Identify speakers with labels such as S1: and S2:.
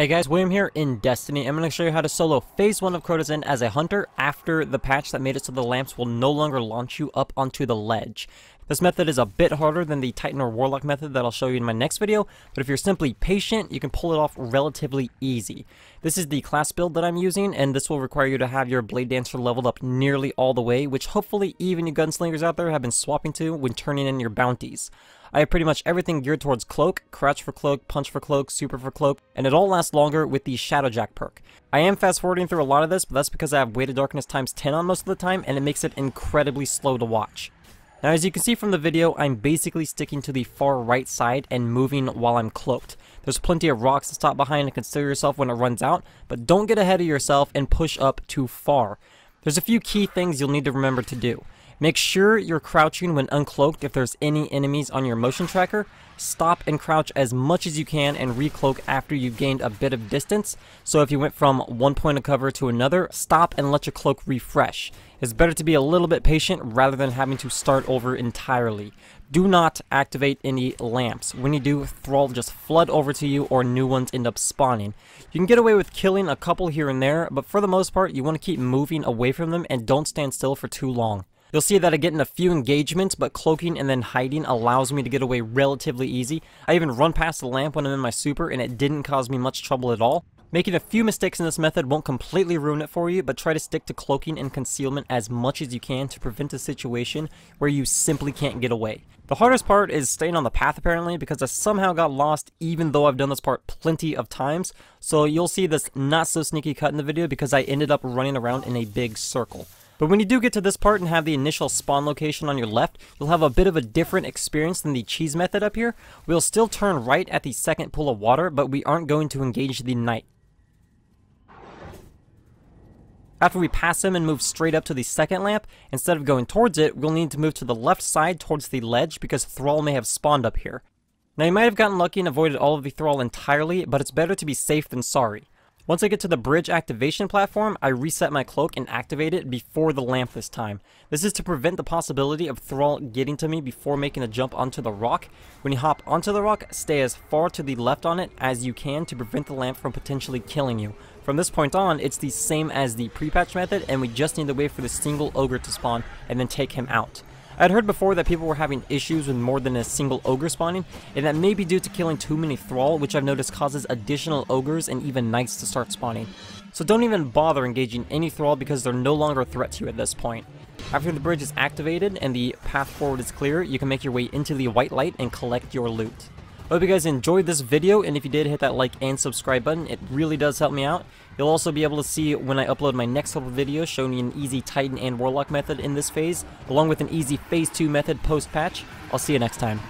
S1: Hey guys, William here in Destiny. I'm going to show you how to solo Phase 1 of Crota's End as a hunter after the patch that made it so the lamps will no longer launch you up onto the ledge. This method is a bit harder than the Titan or Warlock method that I'll show you in my next video, but if you're simply patient, you can pull it off relatively easy. This is the class build that I'm using, and this will require you to have your Bladedancer leveled up nearly all the way, which hopefully even you gunslingers out there have been swapping to when turning in your bounties. I have pretty much everything geared towards Cloak, Crouch for Cloak, Punch for Cloak, Super for Cloak, and it all lasts longer with the Shadowjack perk. I am fast forwarding through a lot of this, but that's because I have Weighted Darkness times 10 on most of the time, and it makes it incredibly slow to watch. Now as you can see from the video, I'm basically sticking to the far right side and moving while I'm cloaked. There's plenty of rocks to stop behind and conceal yourself when it runs out, but don't get ahead of yourself and push up too far. There's a few key things you'll need to remember to do. Make sure you're crouching when uncloaked if there's any enemies on your motion tracker. Stop and crouch as much as you can and recloak after you've gained a bit of distance. So if you went from one point of cover to another, stop and let your cloak refresh. It's better to be a little bit patient rather than having to start over entirely. Do not activate any lamps. When you do, Thrall just flood over to you or new ones end up spawning. You can get away with killing a couple here and there, but for the most part, you want to keep moving away from them and don't stand still for too long. You'll see that I get in a few engagements, but cloaking and then hiding allows me to get away relatively easy. I even run past the lamp when I'm in my super, and it didn't cause me much trouble at all. Making a few mistakes in this method won't completely ruin it for you, but try to stick to cloaking and concealment as much as you can to prevent a situation where you simply can't get away. The hardest part is staying on the path apparently, because I somehow got lost even though I've done this part plenty of times. So you'll see this not so sneaky cut in the video because I ended up running around in a big circle. But when you do get to this part and have the initial spawn location on your left, you'll have a bit of a different experience than the cheese method up here. We'll still turn right at the second pool of water, but we aren't going to engage the knight. After we pass him and move straight up to the second lamp, instead of going towards it, we'll need to move to the left side towards the ledge because Thrall may have spawned up here. Now you might have gotten lucky and avoided all of the Thrall entirely, but it's better to be safe than sorry. Once I get to the bridge activation platform, I reset my cloak and activate it before the lamp this time. This is to prevent the possibility of Thrall getting to me before making a jump onto the rock. When you hop onto the rock, stay as far to the left on it as you can to prevent the lamp from potentially killing you. From this point on, it's the same as the pre-patch method, and we just need to wait for the single ogre to spawn and then take him out. I'd heard before that people were having issues with more than a single ogre spawning, and that may be due to killing too many Thrall, which I've noticed causes additional ogres and even knights to start spawning. So don't even bother engaging any Thrall because they're no longer a threat to you at this point. After the bridge is activated and the path forward is clear, you can make your way into the white light and collect your loot. I hope you guys enjoyed this video, and if you did, hit that like and subscribe button. It really does help me out. You'll also be able to see when I upload my next couple of videos showing you an easy Titan and Warlock method in this phase, along with an easy Phase 2 method post-patch. I'll see you next time.